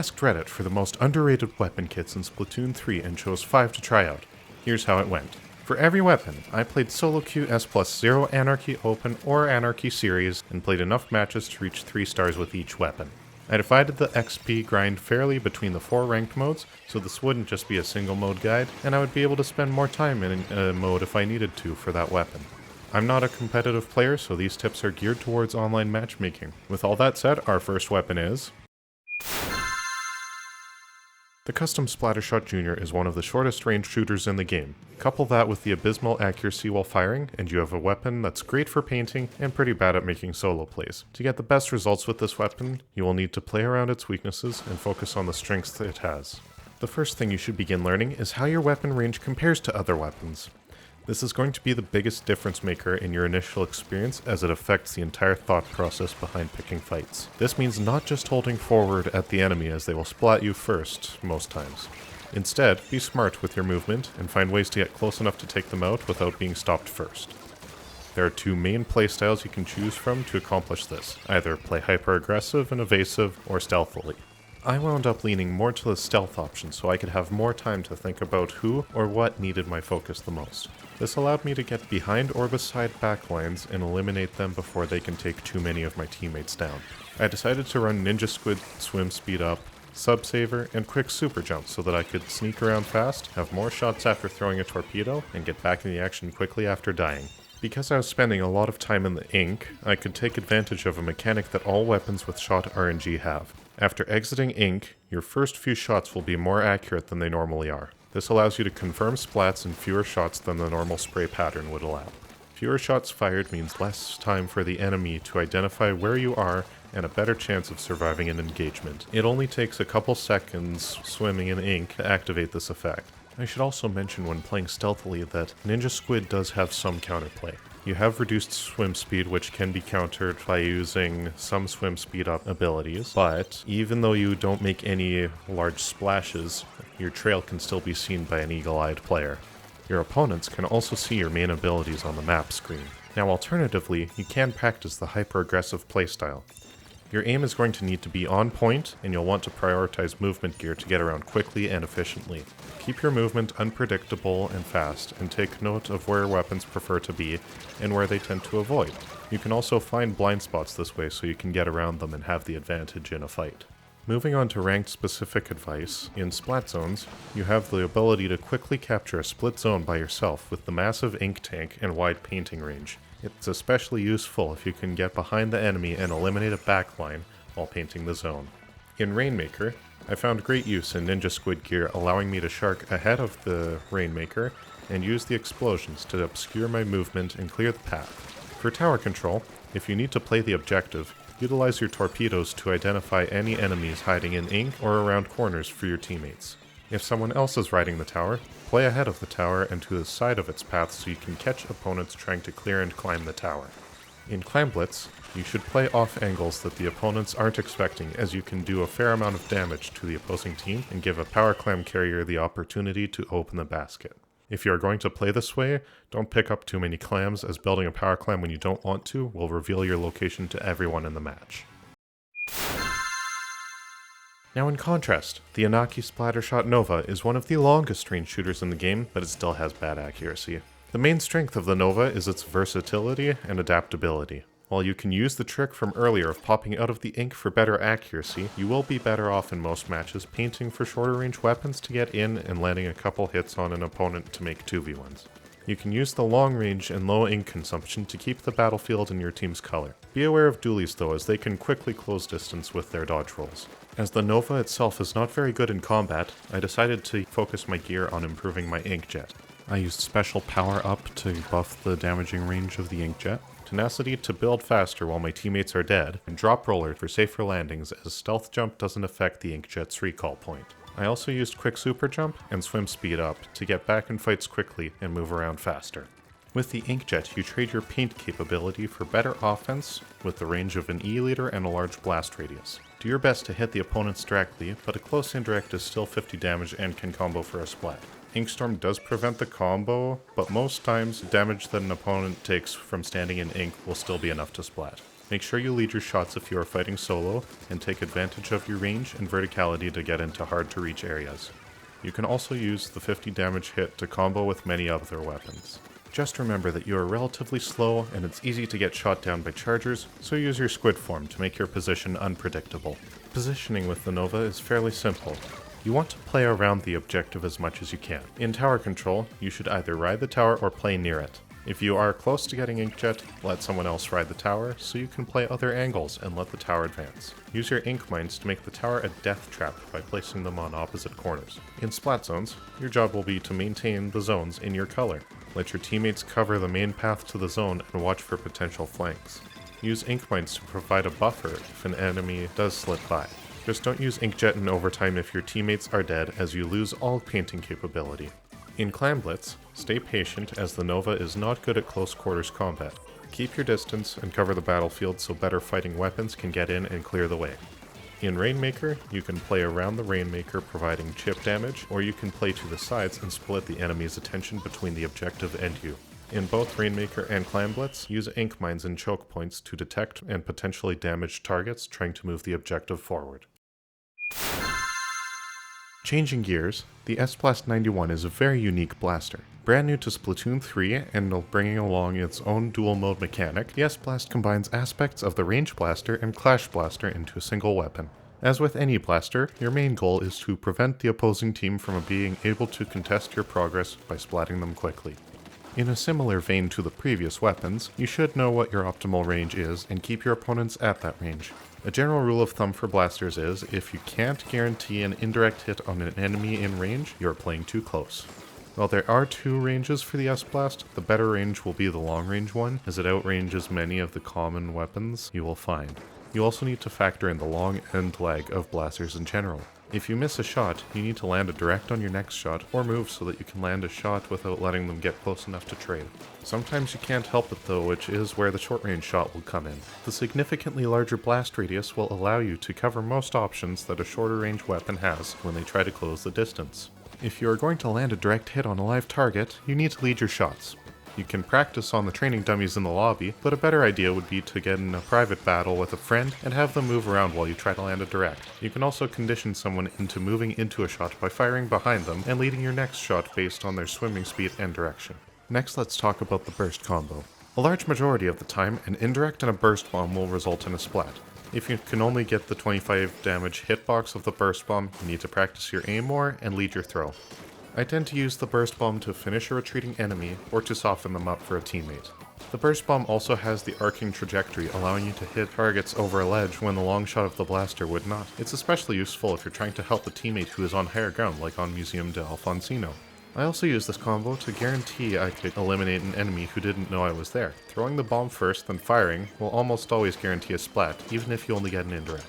asked Reddit for the most underrated weapon kits in Splatoon 3 and chose 5 to try out. Here's how it went. For every weapon, I played solo queue S plus 0 Anarchy Open or Anarchy Series and played enough matches to reach 3 stars with each weapon. I divided the XP grind fairly between the 4 ranked modes, so this wouldn't just be a single mode guide, and I would be able to spend more time in a mode if I needed to for that weapon. I'm not a competitive player, so these tips are geared towards online matchmaking. With all that said, our first weapon is... The custom Splattershot Jr. is one of the shortest range shooters in the game. Couple that with the abysmal accuracy while firing, and you have a weapon that's great for painting and pretty bad at making solo plays. To get the best results with this weapon, you will need to play around its weaknesses and focus on the strengths it has. The first thing you should begin learning is how your weapon range compares to other weapons. This is going to be the biggest difference maker in your initial experience as it affects the entire thought process behind picking fights. This means not just holding forward at the enemy as they will splat you first, most times. Instead, be smart with your movement and find ways to get close enough to take them out without being stopped first. There are 2 main playstyles you can choose from to accomplish this, either play hyper-aggressive and evasive or stealthily. I wound up leaning more to the stealth option so I could have more time to think about who or what needed my focus the most. This allowed me to get behind or beside backlines and eliminate them before they can take too many of my teammates down. I decided to run Ninja Squid Swim Speed Up, Sub Saver, and Quick Super Jump so that I could sneak around fast, have more shots after throwing a torpedo, and get back in the action quickly after dying. Because I was spending a lot of time in the ink, I could take advantage of a mechanic that all weapons with shot RNG have. After exiting ink, your first few shots will be more accurate than they normally are. This allows you to confirm splats in fewer shots than the normal spray pattern would allow. Fewer shots fired means less time for the enemy to identify where you are and a better chance of surviving an engagement. It only takes a couple seconds swimming in ink to activate this effect. I should also mention when playing stealthily that Ninja Squid does have some counterplay. You have reduced swim speed, which can be countered by using some swim speed up abilities, but even though you don't make any large splashes, your trail can still be seen by an eagle-eyed player. Your opponents can also see your main abilities on the map screen. Now alternatively, you can practice the hyper-aggressive playstyle. Your aim is going to need to be on point, and you'll want to prioritize movement gear to get around quickly and efficiently. Keep your movement unpredictable and fast, and take note of where weapons prefer to be, and where they tend to avoid. You can also find blind spots this way so you can get around them and have the advantage in a fight. Moving on to ranked specific advice, in splat zones, you have the ability to quickly capture a split zone by yourself with the massive ink tank and wide painting range. It's especially useful if you can get behind the enemy and eliminate a backline while painting the zone. In Rainmaker, I found great use in Ninja Squid gear, allowing me to shark ahead of the Rainmaker and use the explosions to obscure my movement and clear the path. For tower control, if you need to play the objective, utilize your torpedoes to identify any enemies hiding in ink or around corners for your teammates. If someone else is riding the tower, play ahead of the tower and to the side of its path so you can catch opponents trying to clear and climb the tower. In Clam Blitz, you should play off angles that the opponents aren't expecting, as you can do a fair amount of damage to the opposing team and give a power clam carrier the opportunity to open the basket. If you are going to play this way, don't pick up too many clams, as building a power clam when you don't want to will reveal your location to everyone in the match. Now in contrast, the Anaki Splattershot Nova is one of the longest range shooters in the game, but it still has bad accuracy. The main strength of the Nova is its versatility and adaptability. While you can use the trick from earlier of popping out of the ink for better accuracy, you will be better off in most matches painting for shorter range weapons to get in and landing a couple hits on an opponent to make 2v1s. You can use the long range and low ink consumption to keep the battlefield in your team's color. Be aware of dualies though, as they can quickly close distance with their dodge rolls. As the Nova itself is not very good in combat, I decided to focus my gear on improving my inkjet. I used special power up to buff the damaging range of the inkjet, tenacity to build faster while my teammates are dead, and drop roller for safer landings as stealth jump doesn't affect the inkjet's recall point. I also used quick super jump and swim speed up to get back in fights quickly and move around faster. With the inkjet, you trade your paint capability for better offense with the range of an E-liter and a large blast radius. Do your best to hit the opponents directly, but a close indirect is still 50 damage and can combo for a splat. Inkstorm does prevent the combo, but most times damage that an opponent takes from standing in ink will still be enough to splat. Make sure you lead your shots if you are fighting solo, and take advantage of your range and verticality to get into hard to reach areas. You can also use the 50 damage hit to combo with many other weapons. Just remember that you are relatively slow and it's easy to get shot down by chargers, so use your squid form to make your position unpredictable. Positioning with the Nova is fairly simple. You want to play around the objective as much as you can. In tower control, you should either ride the tower or play near it. If you are close to getting inkjet, let someone else ride the tower so you can play other angles and let the tower advance. Use your ink mines to make the tower a death trap by placing them on opposite corners. In splat zones, your job will be to maintain the zones in your color. Let your teammates cover the main path to the zone and watch for potential flanks. Use ink mines to provide a buffer if an enemy does slip by. Just don't use inkjet in overtime if your teammates are dead, as you lose all painting capability. In Clan Blitz, stay patient as the Nova is not good at close quarters combat. Keep your distance and cover the battlefield so better fighting weapons can get in and clear the way. In Rainmaker, you can play around the Rainmaker providing chip damage, or you can play to the sides and split the enemy's attention between the objective and you. In both Rainmaker and Clan Blitz, use ink mines and choke points to detect and potentially damage targets trying to move the objective forward. Changing gears, the S-Blast 91 is a very unique blaster. Brand new to Splatoon 3 and bringing along its own dual mode mechanic, the S-Blast combines aspects of the range blaster and clash blaster into a single weapon. As with any blaster, your main goal is to prevent the opposing team from being able to contest your progress by splatting them quickly. In a similar vein to the previous weapons, you should know what your optimal range is and keep your opponents at that range. A general rule of thumb for blasters is, if you can't guarantee an indirect hit on an enemy in range, you are playing too close. While there are two ranges for the S-Blast, the better range will be the long range one, as it outranges many of the common weapons you will find. You also need to factor in the long end lag of blasters in general. If you miss a shot, you need to land a direct on your next shot, or move so that you can land a shot without letting them get close enough to trade. Sometimes you can't help it though, which is where the short range shot will come in. The significantly larger blast radius will allow you to cover most options that a shorter range weapon has when they try to close the distance. If you are going to land a direct hit on a live target, you need to lead your shots. You can practice on the training dummies in the lobby, but a better idea would be to get in a private battle with a friend and have them move around while you try to land a direct. You can also condition someone into moving into a shot by firing behind them and leading your next shot based on their swimming speed and direction. Next, let's talk about the burst combo. A large majority of the time, an indirect and a burst bomb will result in a splat. If you can only get the 25 damage hitbox of the burst bomb, you need to practice your aim more and lead your throw. I tend to use the burst bomb to finish a retreating enemy or to soften them up for a teammate. The burst bomb also has the arcing trajectory, allowing you to hit targets over a ledge when the long shot of the blaster would not. It's especially useful if you're trying to help a teammate who is on higher ground, like on Museum de Alfonsino. I also use this combo to guarantee I could eliminate an enemy who didn't know I was there. Throwing the bomb first, then firing, will almost always guarantee a splat, even if you only get an indirect.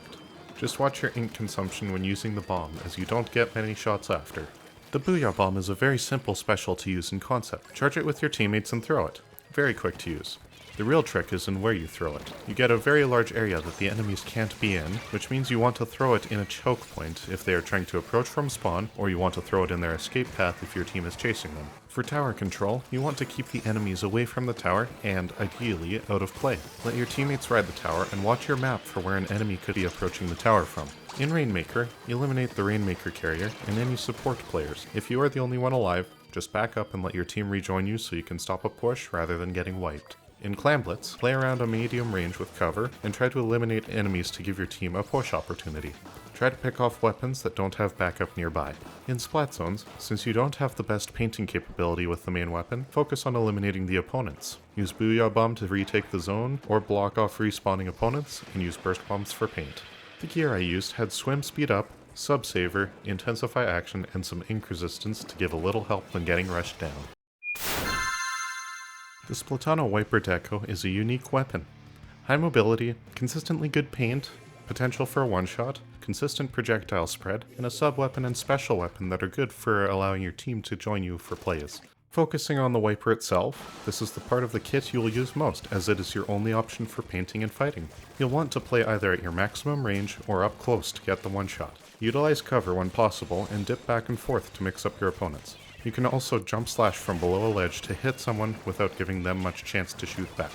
Just watch your ink consumption when using the bomb, as you don't get many shots after. The Booyah Bomb is a very simple special to use in concept. Charge it with your teammates and throw it. Very quick to use. The real trick is in where you throw it. You get a very large area that the enemies can't be in, which means you want to throw it in a choke point if they are trying to approach from spawn, or you want to throw it in their escape path if your team is chasing them. For tower control, you want to keep the enemies away from the tower and, ideally, out of play. Let your teammates ride the tower and watch your map for where an enemy could be approaching the tower from. In Rainmaker, eliminate the Rainmaker carrier and any support players. If you are the only one alive, just back up and let your team rejoin you so you can stop a push rather than getting wiped. In Clan Blitz, play around a medium range with cover and try to eliminate enemies to give your team a push opportunity. Try to pick off weapons that don't have backup nearby. In Splat Zones, since you don't have the best painting capability with the main weapon, focus on eliminating the opponents. Use Booyah Bomb to retake the zone, or block off respawning opponents, and use Burst Bombs for paint. The gear I used had Swim Speed Up, Sub Saver, Intensify Action, and some ink resistance to give a little help when getting rushed down. The Splatoon Wiper Deco is a unique weapon. High mobility, consistently good paint, potential for a one-shot, consistent projectile spread, and a sub-weapon and special weapon that are good for allowing your team to join you for plays. Focusing on the Wiper itself, this is the part of the kit you will use most, as it is your only option for painting and fighting. You'll want to play either at your maximum range or up close to get the one-shot. Utilize cover when possible and dip back and forth to mix up your opponents. You can also jump slash from below a ledge to hit someone without giving them much chance to shoot back.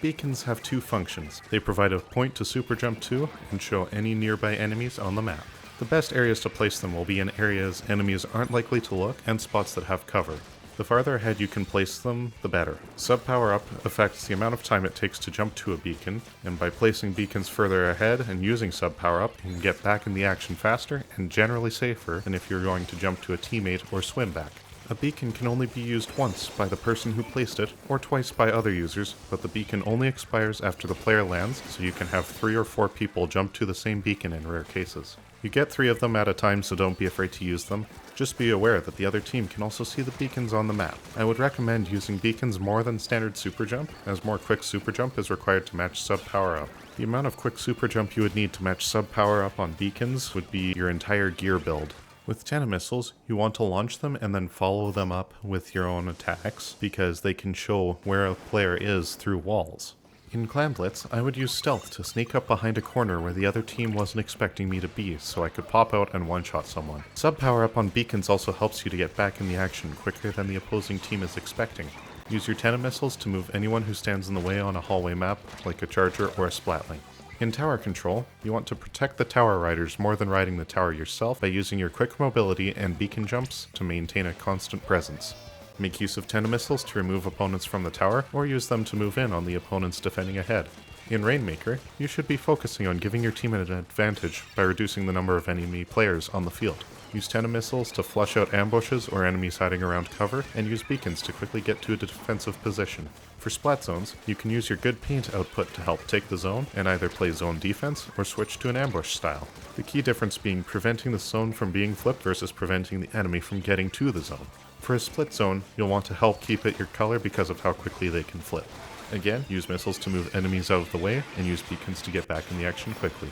Beacons have two functions. They provide a point to super jump to and show any nearby enemies on the map. The best areas to place them will be in areas enemies aren't likely to look and spots that have cover. The farther ahead you can place them, the better. Sub power-up affects the amount of time it takes to jump to a beacon, and by placing beacons further ahead and using sub power-up, you can get back in the action faster and generally safer than if you're going to jump to a teammate or swim back. A beacon can only be used once by the person who placed it, or twice by other users, but the beacon only expires after the player lands, so you can have 3 or 4 people jump to the same beacon in rare cases. You get 3 of them at a time, so don't be afraid to use them. Just be aware that the other team can also see the beacons on the map. I would recommend using beacons more than standard super jump, as more quick super jump is required to match sub power up. The amount of quick super jump you would need to match sub power up on beacons would be your entire gear build. With 10 missiles, you want to launch them and then follow them up with your own attacks, because they can show where a player is through walls. In Clan Blitz, I would use stealth to sneak up behind a corner where the other team wasn't expecting me to be, so I could pop out and one-shot someone. Sub power up on beacons also helps you to get back in the action quicker than the opposing team is expecting. Use your 10 missiles to move anyone who stands in the way on a hallway map, like a charger or a splatling. In tower control, you want to protect the tower riders more than riding the tower yourself by using your quick mobility and beacon jumps to maintain a constant presence. Make use of 10 missiles to remove opponents from the tower, or use them to move in on the opponents defending ahead. In Rainmaker, you should be focusing on giving your team an advantage by reducing the number of enemy players on the field. Use 10 missiles to flush out ambushes or enemies hiding around cover, and use beacons to quickly get to a defensive position. For splat zones, you can use your good paint output to help take the zone, and either play zone defense or switch to an ambush style. The key difference being preventing the zone from being flipped versus preventing the enemy from getting to the zone. For a split zone, you'll want to help keep it your color because of how quickly they can flip. Again, use missiles to move enemies out of the way, and use beacons to get back in the action quickly.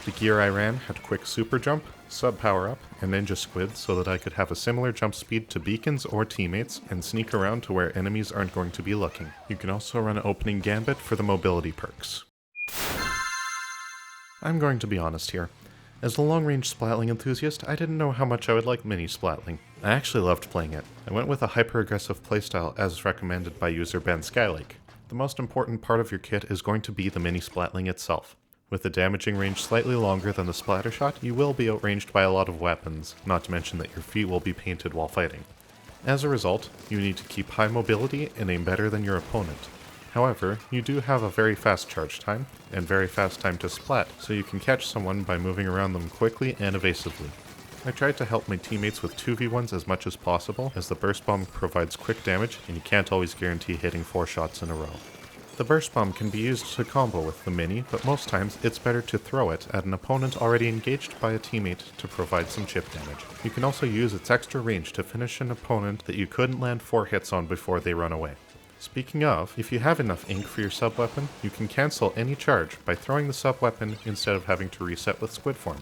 The gear I ran had quick super jump, sub power up, and ninja squid so that I could have a similar jump speed to beacons or teammates and sneak around to where enemies aren't going to be looking. You can also run opening gambit for the mobility perks. I'm going to be honest here. As a long-range splatling enthusiast, I didn't know how much I would like mini splatling. I actually loved playing it. I went with a hyper-aggressive playstyle as recommended by user Ben Skylake. The most important part of your kit is going to be the mini splatling itself. With the damaging range slightly longer than the splatter shot, you will be outranged by a lot of weapons, not to mention that your feet will be painted while fighting. As a result, you need to keep high mobility and aim better than your opponent. However, you do have a very fast charge time, and very fast time to splat, so you can catch someone by moving around them quickly and evasively. I tried to help my teammates with 2v1s as much as possible, as the burst bomb provides quick damage, and you can't always guarantee hitting 4 shots in a row. The burst bomb can be used to combo with the mini, but most times it's better to throw it at an opponent already engaged by a teammate to provide some chip damage. You can also use its extra range to finish an opponent that you couldn't land 4 hits on before they run away. Speaking of, if you have enough ink for your sub-weapon, you can cancel any charge by throwing the sub-weapon instead of having to reset with squid form.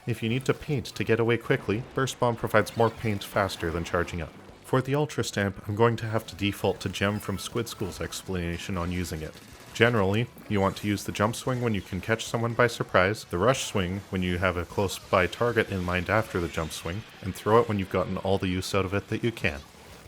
If you need to paint to get away quickly, burst bomb provides more paint faster than charging up. For the Ultra Stamp, I'm going to have to default to Gem from Squid School's explanation on using it. Generally, you want to use the jump swing when you can catch someone by surprise, the rush swing when you have a close-by target in mind after the jump swing, and throw it when you've gotten all the use out of it that you can.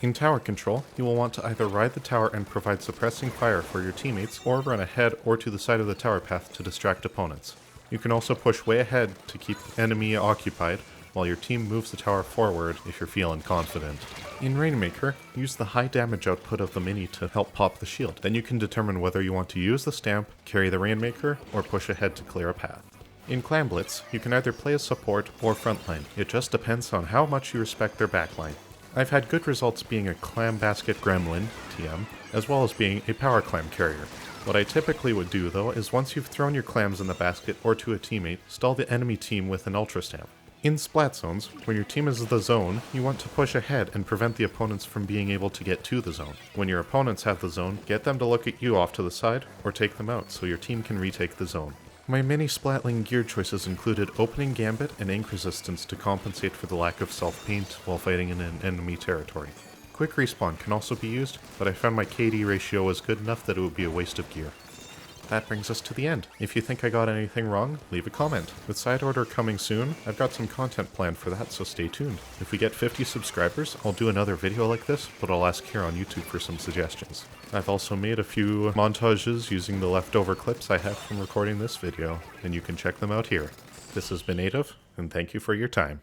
In tower control, you will want to either ride the tower and provide suppressing fire for your teammates, or run ahead or to the side of the tower path to distract opponents. You can also push way ahead to keep the enemy occupied, while your team moves the tower forward if you're feeling confident. In Rainmaker, use the high damage output of the mini to help pop the shield. Then you can determine whether you want to use the stamp, carry the Rainmaker, or push ahead to clear a path. In Clan Blitz, you can either play as support or frontline. It just depends on how much you respect their backline. I've had good results being a Clam Basket Gremlin, TM, as well as being a Power Clam carrier. What I typically would do though is once you've thrown your clams in the basket or to a teammate, stall the enemy team with an Ultra Stamp. In splat zones, when your team is the zone, you want to push ahead and prevent the opponents from being able to get to the zone. When your opponents have the zone, get them to look at you off to the side, or take them out so your team can retake the zone. My mini splatling gear choices included opening gambit and ink resistance to compensate for the lack of self-paint while fighting in an enemy territory. Quick respawn can also be used, but I found my KD ratio was good enough that it would be a waste of gear. that brings us to the end. If you think I got anything wrong, leave a comment. With side order coming soon, I've got some content planned for that, so stay tuned. If we get 50 subscribers, I'll do another video like this, but I'll ask here on YouTube for some suggestions. I've also made a few montages using the leftover clips I have from recording this video, and you can check them out here. This has been Native, and thank you for your time.